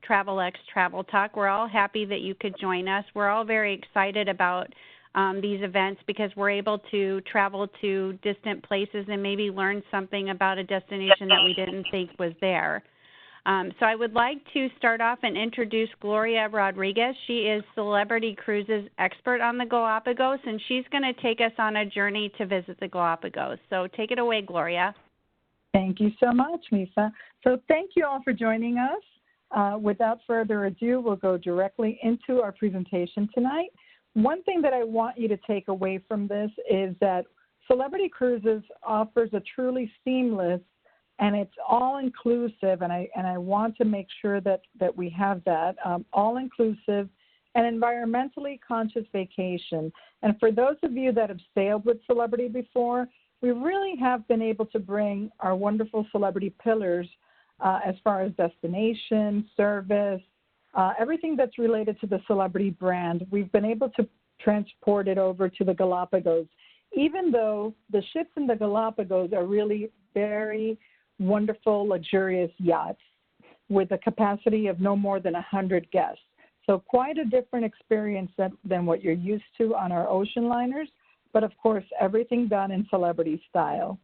Travelex Travel Talk. We're all happy that you could join us. We're all very excited about these events because we're able to travel to distant places and maybe learn something about a destination that we didn't think was there. So I would like to start off and introduce Gloria Rodriguez. She is Celebrity Cruises expert on the Galapagos, and she's going to take us on a journey to visit the Galapagos. So take it away, Gloria. Thank you so much, Lisa. So thank you all for joining us. Without further ado, we'll go directly into our presentation tonight. One thing that I want you to take away from this is that Celebrity Cruises offers a truly seamless, and it's all-inclusive, and I want to make sure that we have that, all-inclusive and environmentally conscious vacation. And for those of you that have sailed with Celebrity before, we really have been able to bring our wonderful Celebrity pillars as far as destination, service, everything that's related to the Celebrity brand. We've been able to transport it over to the Galapagos, even though the ships in the Galapagos are really very wonderful, luxurious yachts with a capacity of no more than 100 guests. So quite a different experience than what you're used to on our ocean liners, but of course, everything done in Celebrity style.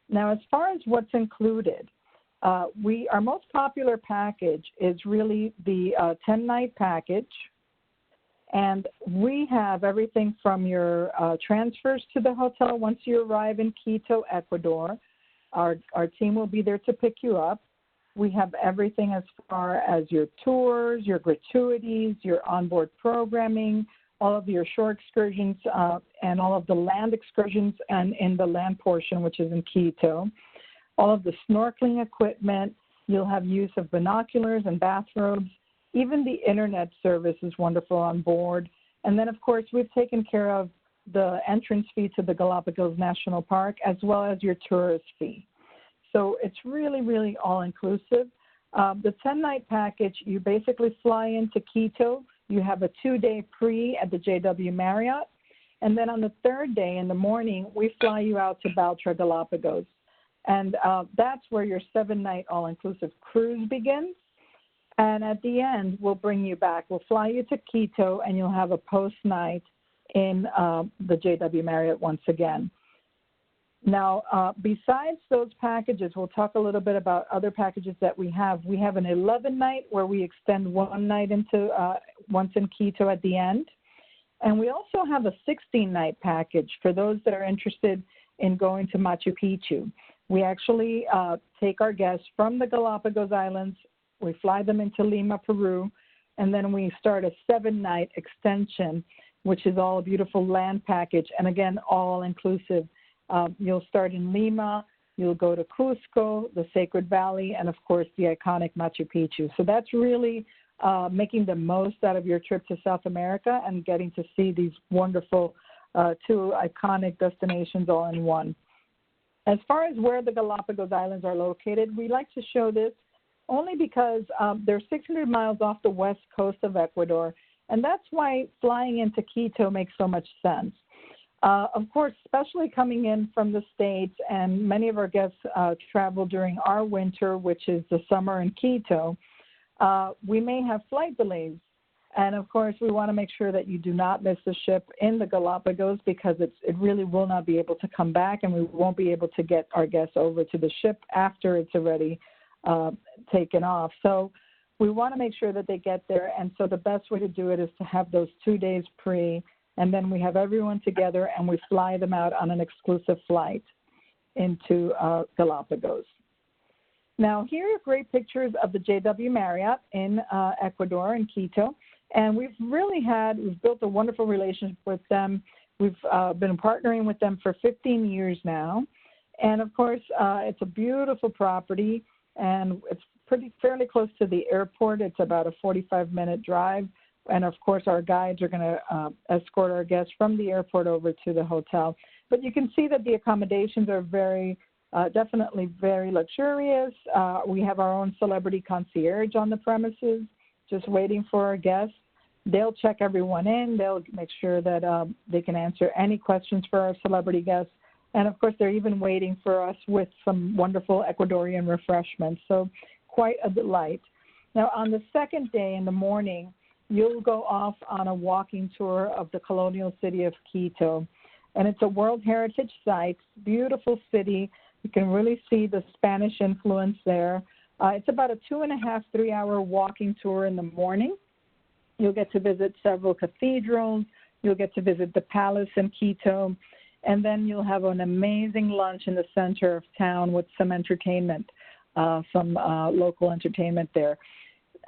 Now, as far as what's included, our most popular package is really the 10-night package, and we have everything from your transfers to the hotel once you arrive in Quito, Ecuador. Our team will be there to pick you up. We have everything as far as your tours, your gratuities, your onboard programming, all of your shore excursions, and all of the land excursions and in the land portion, which is in Quito. All of the snorkeling equipment, you'll have use of binoculars and bathrobes. Even the internet service is wonderful on board. And then, of course, we've taken care of the entrance fee to the Galapagos National Park as well as your tourist fee. So it's really, really all-inclusive. The 10-night package, you basically fly into Quito. You have a 2-day pre at the JW Marriott. And then on the 3rd day in the morning, we fly you out to BALTRA, Galapagos. And that's where your 7-night all-inclusive cruise begins. And at the end, we'll bring you back. We'll fly you to Quito, and you'll have a post-night in the JW Marriott once again. Now, besides those packages, we'll talk a little bit about other packages that we have. We have an 11-night where we extend 1 night into once in Quito at the end. And we also have a 16-night package for those that are interested in going to Machu Picchu. We actually take our guests from the Galapagos Islands, we fly them into Lima, Peru, and then we start a 7-night extension, which is all a beautiful land package, and again, all inclusive. You'll start in Lima, you'll go to Cusco, the Sacred Valley, and of course the iconic Machu Picchu. So that's really making the most out of your trip to South America and getting to see these wonderful 2 iconic destinations all in one. As far as where the Galapagos Islands are located, we like to show this only because they're 600 miles off the west coast of Ecuador, and that's why flying into Quito makes so much sense. Of course, especially coming in from the States, and many of our guests travel during our winter, which is the summer in Quito, we may have flight delays. And of course, we want to make sure that you do not miss the ship in the Galapagos because it really will not be able to come back, and we won't be able to get our guests over to the ship after it's already taken off. So we want to make sure that they get there. And so the best way to do it is to have those 2 days pre, and then we have everyone together and we fly them out on an exclusive flight into Galapagos. Now, here are great pictures of the JW Marriott in Ecuador, in Quito. And we've built a wonderful relationship with them. We've been partnering with them for 15 years now. And of course, it's a beautiful property, and it's fairly close to the airport. It's about a 45-minute drive. And of course, our guides are going to escort our guests from the airport over to the hotel. But you can see that the accommodations are definitely very luxurious. We have our own celebrity concierge on the premises, just waiting for our guests. They'll check everyone in. They'll make sure that they can answer any questions for our celebrity guests. And of course, they're even waiting for us with some wonderful Ecuadorian refreshments. So quite a delight. Now, on the second day in the morning, you'll go off on a walking tour of the colonial city of Quito. And it's a World Heritage Site, beautiful city. You can really see the Spanish influence there. It's about a 2.5, 3-hour walking tour in the morning. You'll get to visit several cathedrals. You'll get to visit the palace in Quito. And then you'll have an amazing lunch in the center of town with some entertainment, some local entertainment there.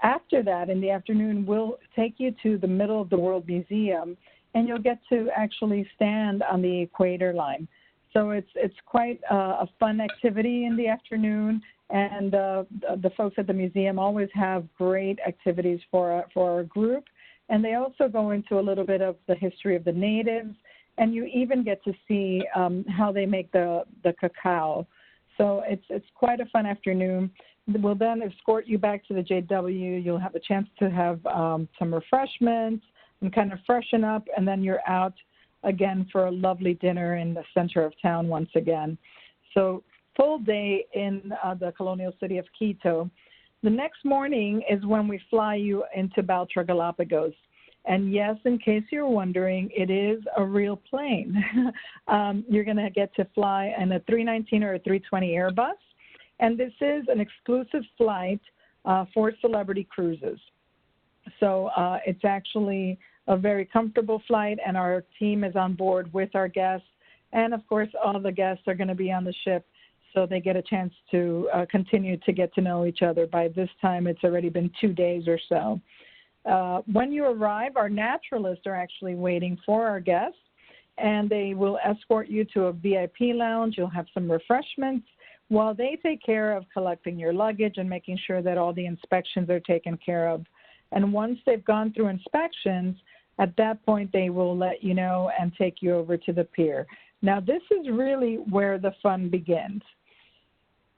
After that, in the afternoon, we'll take you to the Middle of the World Museum, and you'll get to actually stand on the equator line. So it's quite a fun activity in the afternoon, and the folks at the museum always have great activities for our group. And they also go into a little bit of the history of the natives, and you even get to see how they make the cacao. So it's quite a fun afternoon. We'll then escort you back to the JW. You'll have a chance to have some refreshments and kind of freshen up, and then you're out again for a lovely dinner in the center of town once again. So full day in the colonial city of Quito. The next morning is when we fly you into BALTRA, Galapagos. And yes, in case you're wondering, it is a real plane. You're going to get to fly in a 319 or a 320 Airbus. And this is an exclusive flight for celebrity cruises. So it's actually a very comfortable flight, and our team is on board with our guests. And, of course, all the guests are going to be on the ship, so they get a chance to continue to get to know each other. By this time, it's already been 2 days or so. When you arrive, our naturalists are actually waiting for our guests, and they will escort you to a VIP lounge. You'll have some refreshments while they take care of collecting your luggage and making sure that all the inspections are taken care of. And once they've gone through inspections, at that point, they will let you know and take you over to the pier. Now, this is really where the fun begins.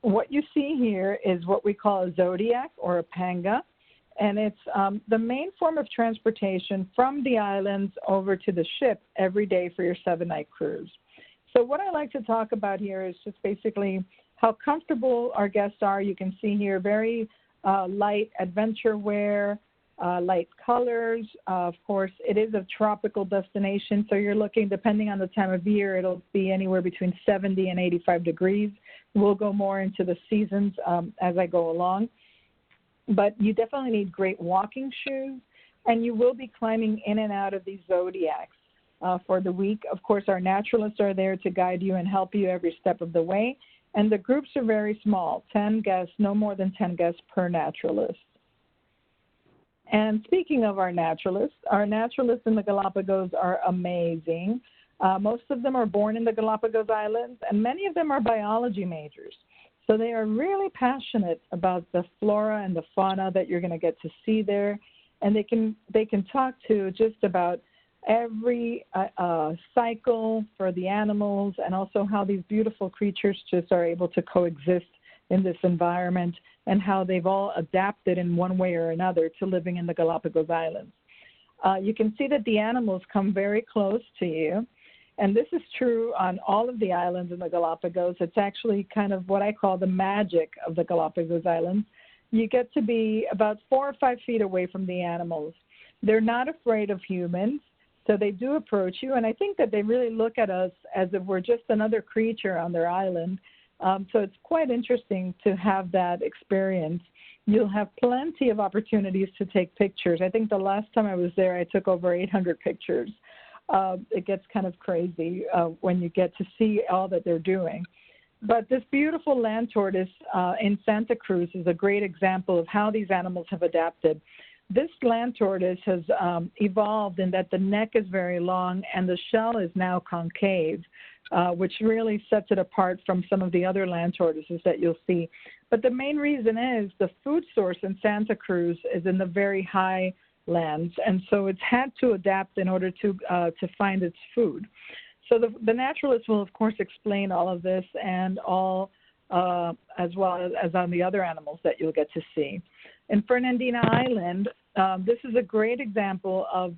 What you see here is what we call a zodiac or a panga, and it's the main form of transportation from the islands over to the ship every day for your 7-night cruise. So what I like to talk about here is just basically how comfortable our guests are. You can see here very light adventure wear, light colors. Of course, it is a tropical destination, so you're looking, depending on the time of year, it'll be anywhere between 70 and 85 degrees. We'll go more into the seasons as I go along. But you definitely need great walking shoes, and you will be climbing in and out of these zodiacs for the week. Of course, our naturalists are there to guide you and help you every step of the way. And the groups are very small, 10 guests, no more than 10 guests per naturalist. And speaking of our naturalists in the Galapagos are amazing. Most of them are born in the Galapagos Islands, and many of them are biology majors. So they are really passionate about the flora and the fauna that you're going to get to see there. And they can talk to just about every cycle for the animals, and also how these beautiful creatures just are able to coexist in this environment, and how they've all adapted in one way or another to living in the Galapagos Islands. You can see that the animals come very close to you, and this is true on all of the islands in the Galapagos. It's actually kind of what I call the magic of the Galapagos Islands. You get to be about 4 or 5 feet away from the animals. They're not afraid of humans, so they do approach you, and I think that they really look at us as if we're just another creature on their island. So it's quite interesting to have that experience. You'll have plenty of opportunities to take pictures. I think the last time I was there, I took over 800 pictures. It gets kind of crazy when you get to see all that they're doing. But this beautiful land tortoise in Santa Cruz is a great example of how these animals have adapted. This land tortoise has evolved in that the neck is very long and the shell is now concave, which really sets it apart from some of the other land tortoises that you'll see. But the main reason is the food source in Santa Cruz is in the very high lands, and so it's had to adapt in order to find its food. So the naturalist will, of course, explain all of this and all as well as on the other animals that you'll get to see. In Fernandina Island, this is a great example of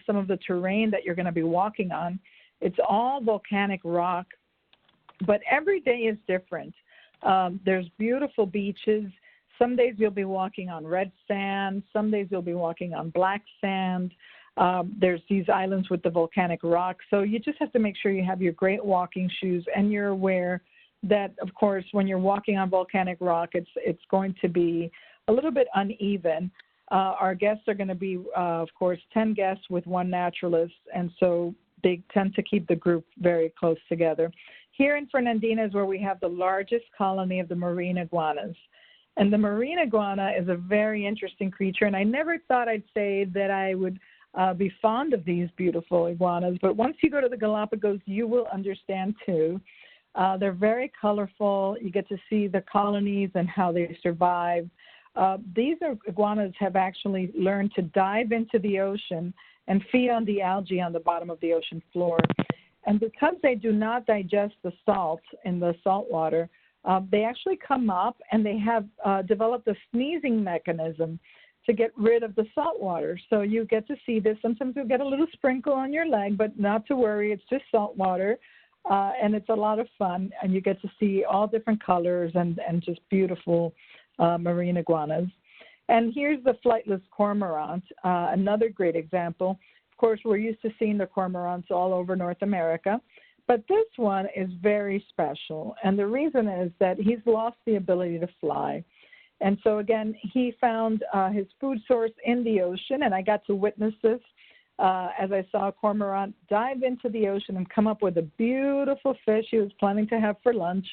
some of the terrain that you're going to be walking on. It's all volcanic rock, but every day is different. There's beautiful beaches. Some days you'll be walking on red sand. Some days you'll be walking on black sand. There's these islands with the volcanic rock. So you just have to make sure you have your great walking shoes, and you're aware that, of course, when you're walking on volcanic rock, it's going to be a little bit uneven. Our guests are going to be, of course, 10 guests with one naturalist, and so they tend to keep the group very close together. Here in Fernandina is where we have the largest colony of the marine iguanas. And the marine iguana is a very interesting creature, and I never thought I'd say that I would be fond of these beautiful iguanas, but once you go to the Galapagos, you will understand too. They're very colorful. You get to see the colonies and how they survive. These iguanas have actually learned to dive into the ocean and feed on the algae on the bottom of the ocean floor. And because they do not digest the salt in the salt water, they actually come up and they have developed a sneezing mechanism to get rid of the salt water. So you get to see this. Sometimes you'll get a little sprinkle on your leg, but not to worry, it's just salt water. And it's a lot of fun, and you get to see all different colors and just beautiful marine iguanas. And here's the flightless cormorant, another great example. Of course, we're used to seeing the cormorants all over North America, but this one is very special. And the reason is that he's lost the ability to fly. And so, again, he found his food source in the ocean, and I got to witness this as I saw a cormorant dive into the ocean and come up with a beautiful fish he was planning to have for lunch.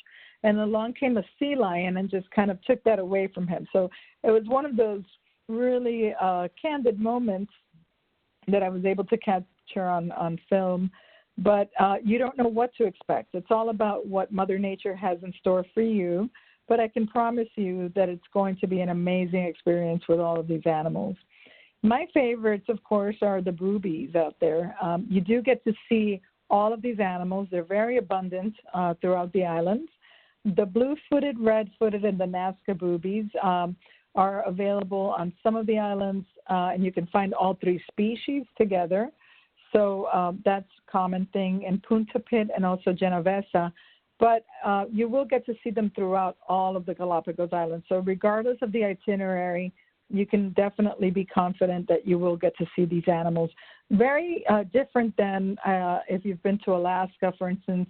And along came a sea lion and just kind of took that away from him. So it was one of those really candid moments that I was able to capture on film. But you don't know what to expect. It's all about what Mother Nature has in store for you. But I can promise you that it's going to be an amazing experience with all of these animals. My favorites, of course, are the boobies out there. You do get to see all of these animals. They're very abundant throughout the islands. The blue-footed, red-footed, and the NAZCA boobies are available on some of the islands, and you can find all three species together. So that's a common thing in Punta Pit and also Genovesa. But you will get to see them throughout all of the Galapagos Islands. So regardless of the itinerary, you can definitely be confident that you will get to see these animals. Very different than if you've been to Alaska, for instance,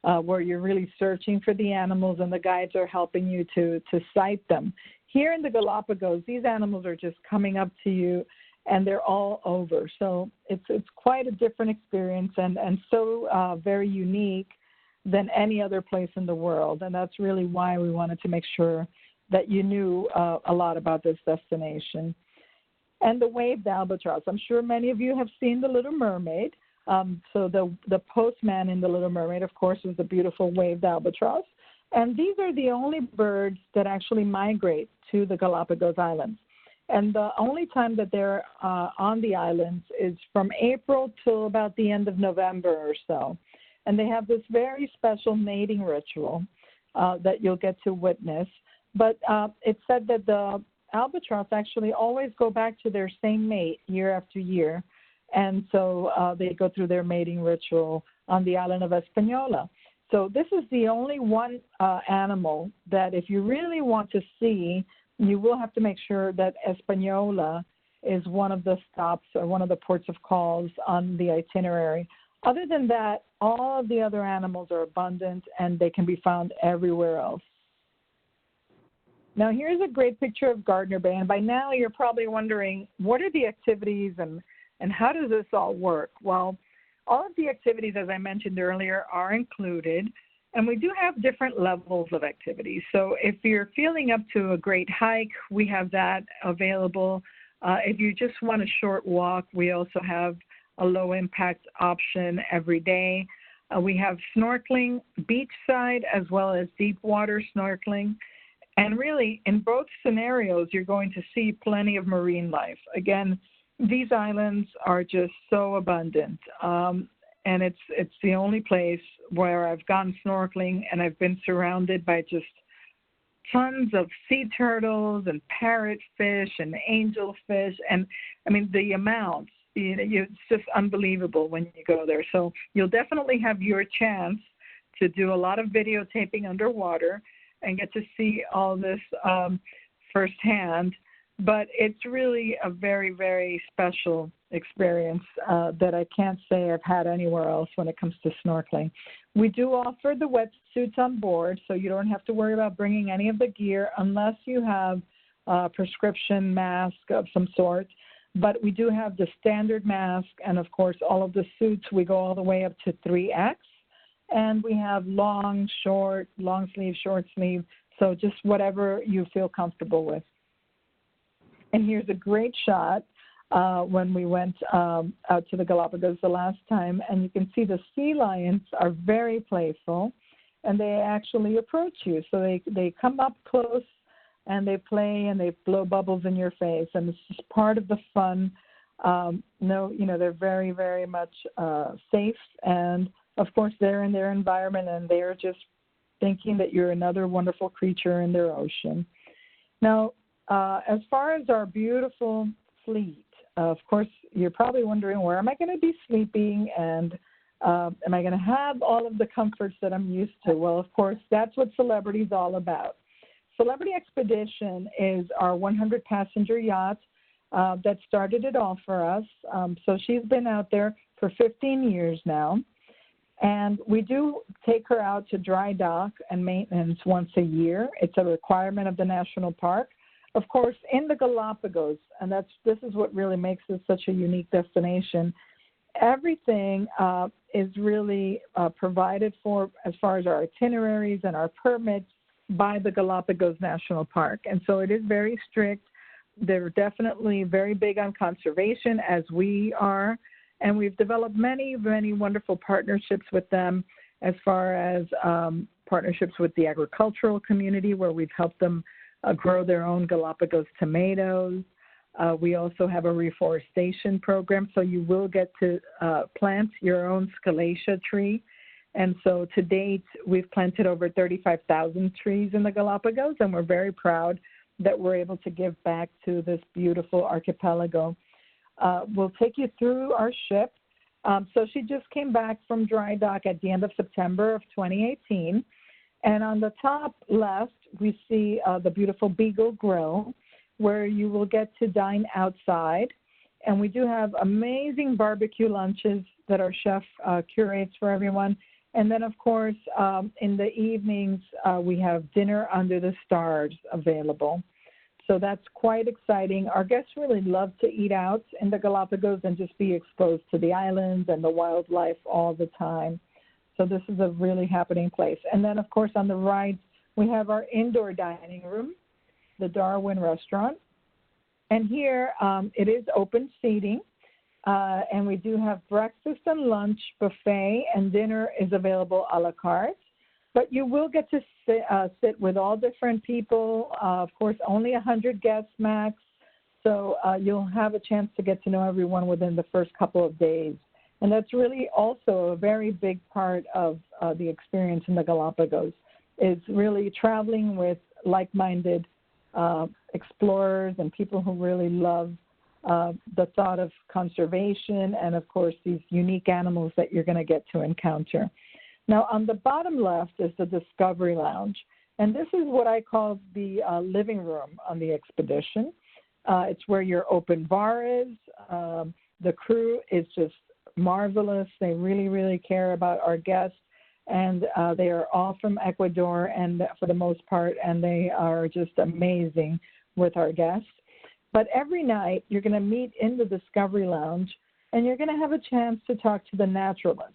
where you're really searching for the animals and the guides are helping you to cite them. Here in the Galapagos, these animals are just coming up to you and they're all over. So it's quite a different experience and so very unique than any other place in the world. And that's really why we wanted to make sure that you knew a lot about this destination. And the waved albatross. I'm sure many of you have seen The Little Mermaid. So the postman in The Little Mermaid, of course, is the beautiful waved albatross. And these are the only birds that actually migrate to the Galapagos Islands. And the only time that they're on the islands is from April till about the end of November or so. And they have this very special mating ritual that you'll get to witness. But it's said that the albatross actually always go back to their same mate year after year. And so they go through their mating ritual on the island of Hispaniola. So this is the only one animal that if you really want to see, you will have to make sure that Hispaniola is one of the stops or one of the ports of calls on the itinerary. Other than that, all of the other animals are abundant and they can be found everywhere else. Now, here's a great picture of Gardner Bay. And by now, you're probably wondering, what are the activities and how does this all work? Well, all of the activities, as I mentioned earlier, are included. And we do have different levels of activities. So if you're feeling up to a great hike, we have that available. If you just want a short walk, we also have a low-impact option every day. We have snorkeling beachside as well as deep water snorkeling. And really, in both scenarios, you're going to see plenty of marine life. Again, these islands are just so abundant. And it's the only place where I've gone snorkeling and I've been surrounded by just tons of sea turtles and parrotfish and angelfish. And, I mean, the amounts. It's just unbelievable when you go there. So you'll definitely have your chance to do a lot of videotaping underwater and get to see all this firsthand, but it's really a very, very special experience that I can't say I've had anywhere else when it comes to snorkeling. We do offer the wetsuits on board, so you don't have to worry about bringing any of the gear unless you have a prescription mask of some sort. But we do have the standard mask, and of course all of the suits. We go all the way up to 3X, and we have long, short, long sleeve, short sleeve, so just whatever you feel comfortable with. And here's a great shot when we went out to the Galapagos the last time, and you can see the sea lions are very playful, and they actually approach you. So they come up close, and they play, and they blow bubbles in your face, and it's just part of the fun. They're very, very much safe, and of course they're in their environment, and they're just thinking that you're another wonderful creature in their ocean. Now, as far as our beautiful fleet, of course, you're probably wondering, where am I going to be sleeping, and am I going to have all of the comforts that I'm used to? Well, of course, that's what Celebrity is all about. Celebrity Expedition is our 100-passenger yacht that started it all for us. So she's been out there for 15 years now. And we do take her out to dry dock and maintenance once a year. It's a requirement of the national park. Of course, in the Galapagos, and this is what really makes it such a unique destination, everything is really provided for as far as our itineraries and our permits by the Galapagos National Park. And so it is very strict. They're definitely very big on conservation, as we are. And we've developed many, many wonderful partnerships with them, as far as partnerships with the agricultural community, where we've helped them grow their own Galapagos tomatoes. We also have a reforestation program, so you will get to plant your own scalacia tree. And so to date, we've planted over 35,000 trees in the Galapagos, and we're very proud that we're able to give back to this beautiful archipelago. We'll take you through our ship. So she just came back from dry dock at the end of September of 2018. And on the top left, we see the beautiful Beagle Grill, where you will get to dine outside. And we do have amazing barbecue lunches that our chef curates for everyone. And then, of course, in the evenings, we have dinner under the stars available. So that's quite exciting. Our guests really love to eat out in the Galapagos and just be exposed to the islands and the wildlife all the time. So this is a really happening place. And then, of course, on the right, we have our indoor dining room, the Darwin restaurant. And here it is open seating. And we do have breakfast and lunch buffet, and dinner is available a la carte. But you will get to sit with all different people. Of course, only 100 guests max. So you'll have a chance to get to know everyone within the first couple of days. And that's really also a very big part of the experience in the Galapagos, is really traveling with like-minded explorers and people who really love the thought of conservation and, of course, these unique animals that you're going to get to encounter. Now, on the bottom left is the Discovery Lounge, and this is what I call the living room on the expedition. It's where your open bar is. The crew is just marvelous. They really, really care about our guests, and they are all from Ecuador, and for the most part, and they are just amazing with our guests. But every night, you're going to meet in the Discovery Lounge, and you're going to have a chance to talk to the naturalist.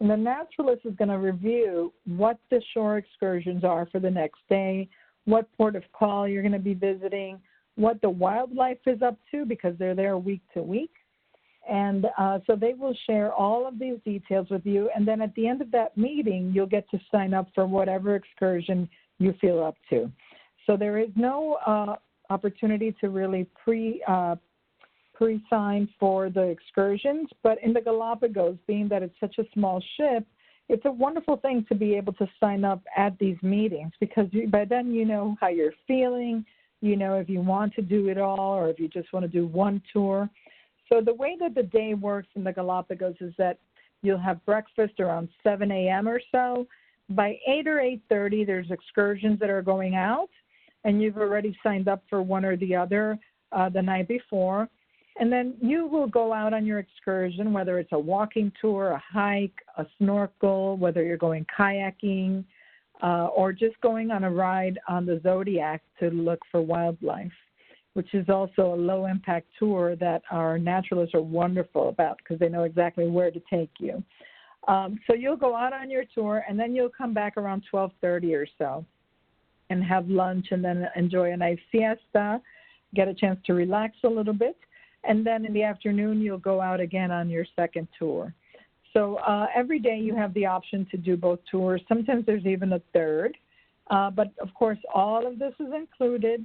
And the naturalist is going to review what the shore excursions are for the next day, what port of call you're going to be visiting, what the wildlife is up to, because they're there week to week. And so they will share all of these details with you. And then at the end of that meeting, you'll get to sign up for whatever excursion you feel up to. So there is no opportunity to really pre-sign for the excursions, but in the Galapagos, being that it's such a small ship, it's a wonderful thing to be able to sign up at these meetings, because by then you know how you're feeling, you know if you want to do it all or if you just want to do one tour. So the way that the day works in the Galapagos is that you'll have breakfast around 7 a.m. or so. By 8 or 8:30, there's excursions that are going out. and you've already signed up for one or the other the night before. And then you will go out on your excursion, whether it's a walking tour, a hike, a snorkel, whether you're going kayaking, or just going on a ride on the Zodiac to look for wildlife, which is also a low-impact tour that our naturalists are wonderful about because they know exactly where to take you. So you'll go out on your tour, and then you'll come back around 12:30 or so and have lunch and then enjoy a nice siesta, get a chance to relax a little bit. And then in the afternoon, you'll go out again on your second tour. So every day you have the option to do both tours. Sometimes there's even a third. But, of course, all of this is included.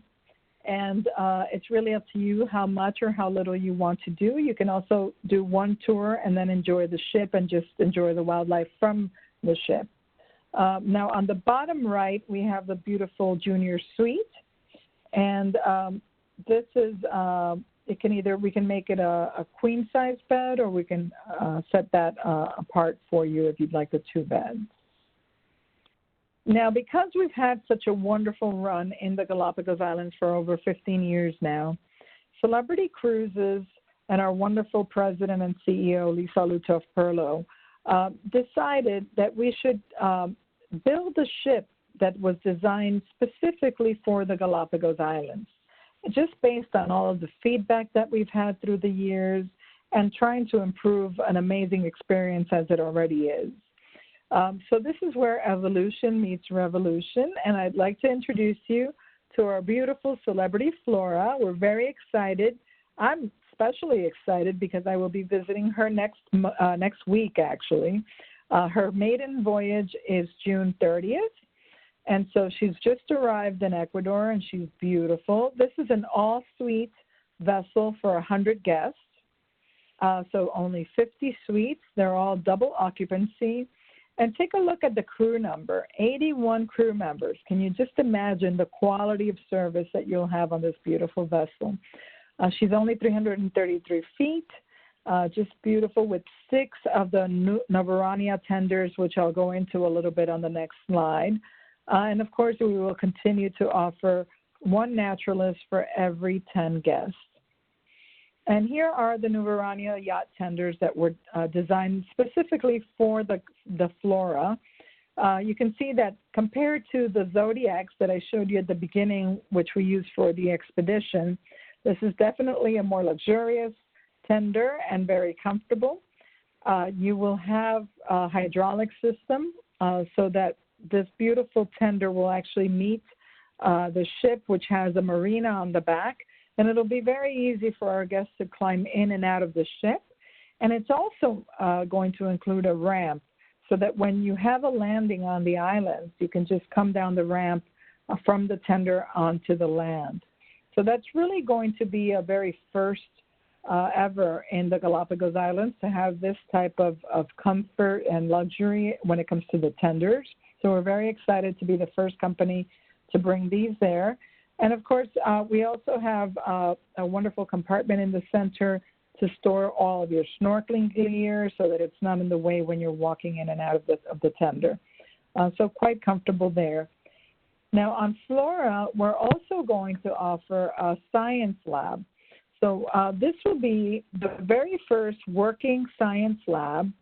And it's really up to you how much or how little you want to do. You can also do one tour and then enjoy the ship and just enjoy the wildlife from the ship. Now, on the bottom right, we have the beautiful junior suite. And this is... we can make it a queen size bed, or we can set that apart for you if you'd like the two beds. Now, because we've had such a wonderful run in the Galapagos Islands for over 15 years now, Celebrity Cruises and our wonderful president and CEO, Lisa Lutoff-Perlo, decided that we should build a ship that was designed specifically for the Galapagos Islands, just based on all of the feedback that we've had through the years and trying to improve an amazing experience as it already is. So this is where evolution meets revolution, and I'd like to introduce you to our beautiful celebrity Flora. We're very excited. I'm especially excited because I will be visiting her next week, actually. Her maiden voyage is June 30th. And so she's just arrived in Ecuador, and she's beautiful. This is an all-suite vessel for 100 guests, so only 50 suites. They're all double occupancy. And take a look at the crew number, 81 crew members. Can you just imagine the quality of service that you'll have on this beautiful vessel? She's only 333 feet, just beautiful, with 6 of the NOVURANIA tenders, which I'll go into a little bit on the next slide. And, of course, we will continue to offer one naturalist for every 10 guests. And here are the NOVURANIA yacht tenders that were designed specifically for the Flora. You can see that compared to the Zodiacs that I showed you at the beginning, which we used for the expedition, this is definitely a more luxurious tender and very comfortable. You will have a hydraulic system so that this beautiful tender will actually meet the ship, which has a marina on the back. And it'll be very easy for our guests to climb in and out of the ship. And it's also going to include a ramp so that when you have a landing on the islands, you can just come down the ramp from the tender onto the land. So that's really going to be a very first ever in the Galapagos Islands to have this type of comfort and luxury when it comes to the tenders. So we're very excited to be the first company to bring these there. And, of course, we also have a wonderful compartment in the center to store all of your snorkeling gear so that it's not in the way when you're walking in and out of the tender. So quite comfortable there. Now, on Flora, we're also going to offer a science lab. So this will be the very first working science lab,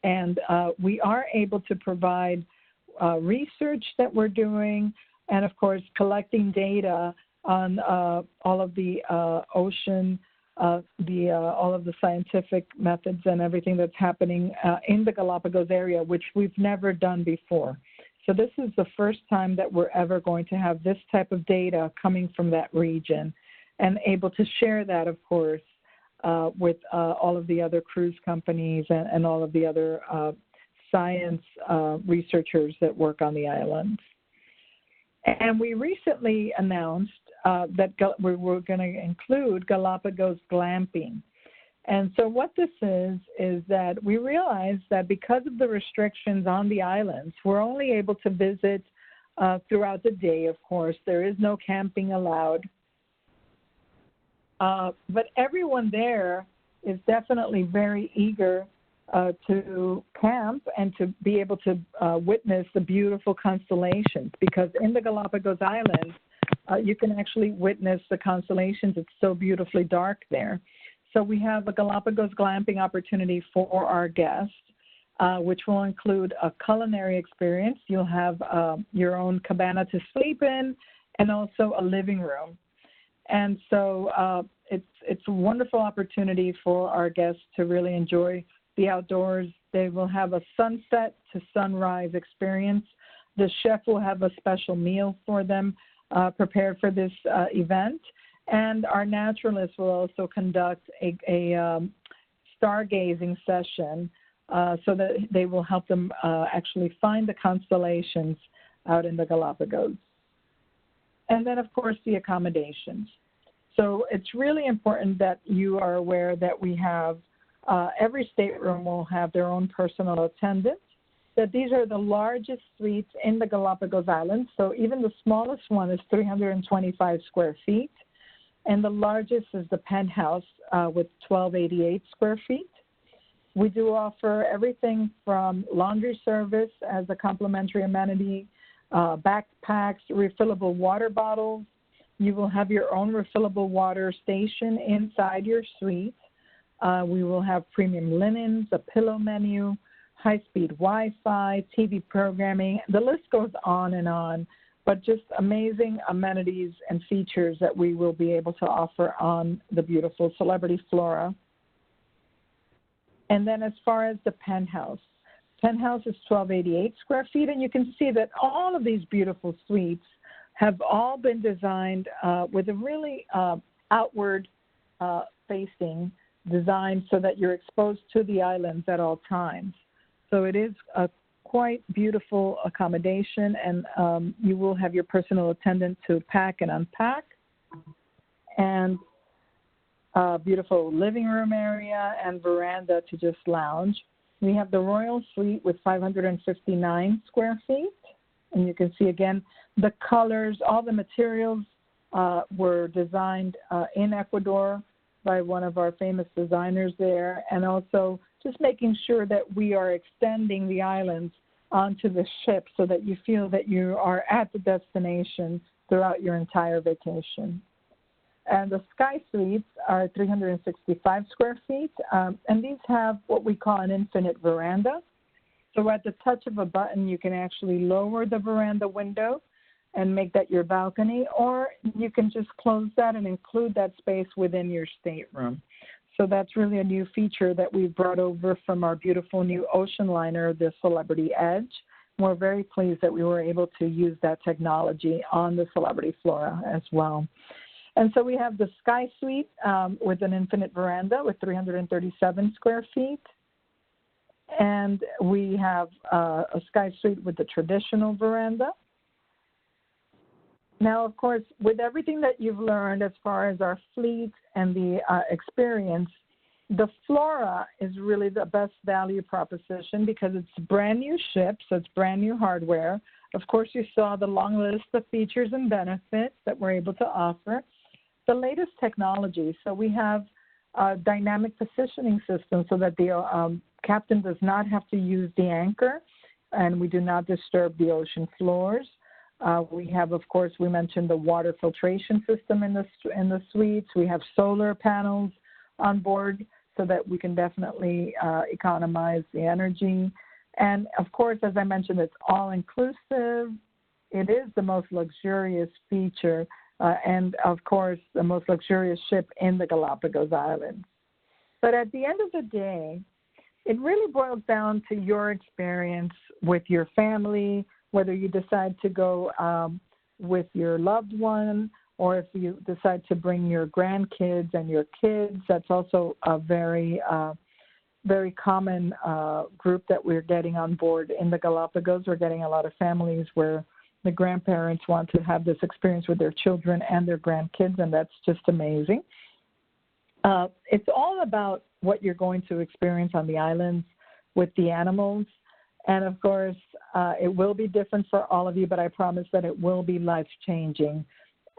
and we are able to provide research that we're doing, and, of course, collecting data on all of the ocean, all of the scientific methods and everything that's happening in the Galapagos area, which we've never done before. So this is the first time that we're ever going to have this type of data coming from that region and able to share that, of course, with all of the other cruise companies and all of the other science researchers that work on the islands. And we recently announced that we were going to include Galapagos glamping. And so what this is that we realized that because of the restrictions on the islands, we're only able to visit throughout the day, of course. There is no camping allowed. But everyone there is definitely very eager to camp and to be able to witness the beautiful constellations, because in the Galapagos Islands, you can actually witness the constellations. It's so beautifully dark there. So we have a Galapagos glamping opportunity for our guests, which will include a culinary experience. You'll have your own cabana to sleep in and also a living room. And so it's a wonderful opportunity for our guests to really enjoy the outdoors. They will have a sunset to sunrise experience. The chef will have a special meal for them prepared for this event. And our naturalists will also conduct a stargazing session so that they will help them actually find the constellations out in the Galapagos. And then, of course, the accommodations. So it's really important that you are aware that we have every stateroom will have their own personal attendant, that these are the largest suites in the Galapagos Islands. So even the smallest one is 325 square feet. And the largest is the penthouse with 1,288 square feet. We do offer everything from laundry service as a complimentary amenity, backpacks, refillable water bottles. You will have your own refillable water station inside your suite. We will have premium linens, a pillow menu, high-speed Wi-Fi, TV programming. The list goes on, but just amazing amenities and features that we will be able to offer on the beautiful Celebrity Flora. And then as far as the penthouse is 1,288 square feet, and you can see that all of these beautiful suites have all been designed with a really outward facing design so that you're exposed to the islands at all times. So it is a quite beautiful accommodation, and you will have your personal attendant to pack and unpack. And a beautiful living room area and veranda to just lounge. We have the Royal Suite with 559 square feet. And you can see, again, the colors, all the materials were designed in Ecuador by one of our famous designers there, and also just making sure that we are extending the islands onto the ship so that you feel that you are at the destination throughout your entire vacation. And the Sky Suites are 365 square feet, and these have what we call an infinite veranda. So at the touch of a button, you can actually lower the veranda window and make that your balcony, or you can just close that and include that space within your stateroom. So that's really a new feature that we've brought over from our beautiful new ocean liner, the Celebrity Edge. We're very pleased that we were able to use that technology on the Celebrity Flora as well. And so we have the Sky Suite with an infinite veranda with 337 square feet. And we have a Sky Suite with the traditional veranda. Now, of course, with everything that you've learned as far as our fleet and the experience, the Flora is really the best value proposition because it's a brand new ship, so it's brand new hardware. Of course, you saw the long list of features and benefits that we're able to offer. The latest technology, so we have a dynamic positioning system so that the captain does not have to use the anchor, and we do not disturb the ocean floors. We have, of course, we mentioned the water filtration system in the suites. We have solar panels on board so that we can definitely economize the energy. And, of course, as I mentioned, it's all-inclusive. It is the most luxurious feature and, of course, the most luxurious ship in the Galapagos Islands. But at the end of the day, it really boils down to your experience with your family, whether you decide to go with your loved one or if you decide to bring your grandkids and your kids. That's also a very, very common group that we're getting on board in the Galapagos. We're getting a lot of families where the grandparents want to have this experience with their children and their grandkids, and that's just amazing. It's all about what you're going to experience on the islands with the animals. And, of course, it will be different for all of you, but I promise that it will be life-changing.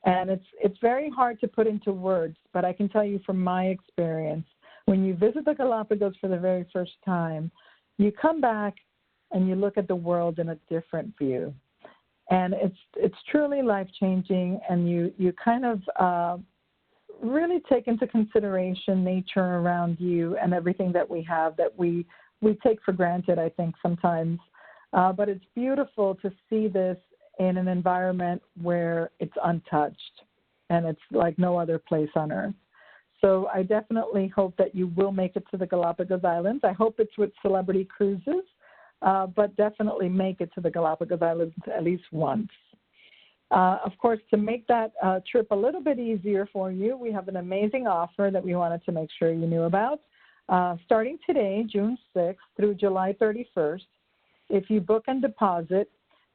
And it's very hard to put into words, but I can tell you from my experience, when you visit the Galapagos for the very first time, you come back and you look at the world in a different view. And it's truly life-changing, and you kind of really take into consideration nature around you and everything that we have that we take for granted, I think, sometimes. But it's beautiful to see this in an environment where it's untouched, and it's like no other place on Earth. So I definitely hope that you will make it to the Galapagos Islands. I hope it's with Celebrity Cruises, but definitely make it to the Galapagos Islands at least once. Of course, to make that trip a little bit easier for you, we have an amazing offer that we wanted to make sure you knew about. Starting today, June 6th through July 31st, if you book and deposit,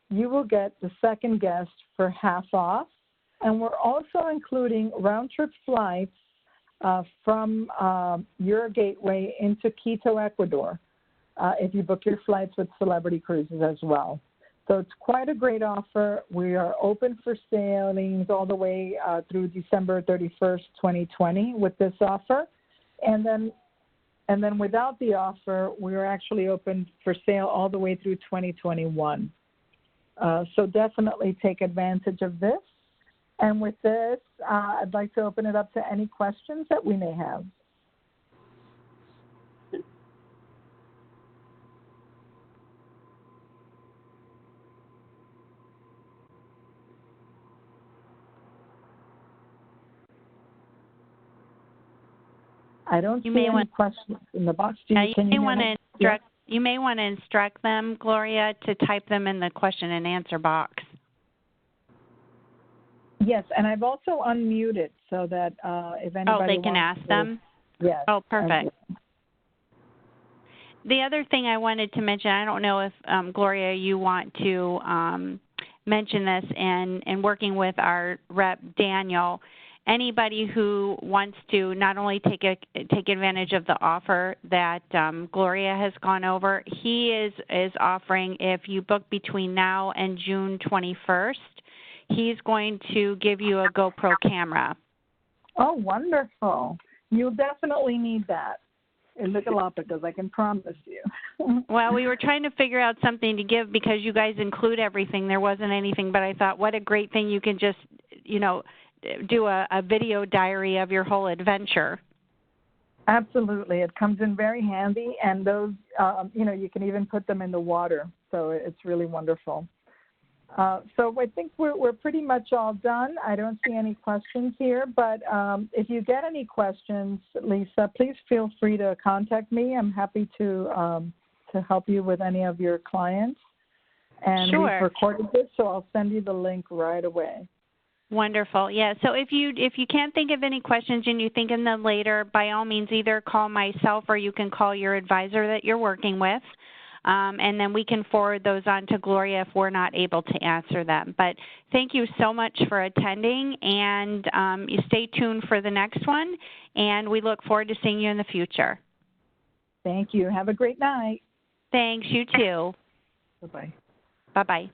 you will get the second guest for half off. And we're also including round-trip flights from your gateway into Quito, Ecuador, if you book your flights with Celebrity Cruises as well. So it's quite a great offer. We are open for sailings all the way through December 31st, 2020 with this offer. And then without the offer, we're actually open for sale all the way through 2021. So definitely take advantage of this. And with this, I'd like to open it up to any questions that we may have. I don't see any questions in the box. You may want to instruct them, Gloria, to type them in the question and answer box. Yes, and I've also unmuted so that if anybody they can ask them? Yes. Oh, perfect. The other thing I wanted to mention, I don't know if, Gloria, you want to mention this in working with our rep, Daniel. Anybody who wants to not only take advantage of the offer that Gloria has gone over, he is offering, if you book between now and June 21st, he's going to give you a GoPro camera. Oh, wonderful. You'll definitely need that in the Galapagos, I can promise you. Well, we were trying to figure out something to give because you guys include everything. There wasn't anything, but I thought, what a great thing you can just, do a video diary of your whole adventure. Absolutely. It comes in very handy, and those, you can even put them in the water. So it's really wonderful. So I think we're pretty much all done. I don't see any questions here, but if you get any questions, Lisa, please feel free to contact me. I'm happy to help you with any of your clients. And sure. We've recorded this, so I'll send you the link right away. Wonderful. Yeah. So if you can't think of any questions and you think of them later, by all means, either call myself or you can call your advisor that you're working with. And then we can forward those on to Gloria if we're not able to answer them. But thank you so much for attending, and you stay tuned for the next one, and we look forward to seeing you in the future. Thank you. Have a great night. Thanks. You too. Bye-bye. Bye-bye.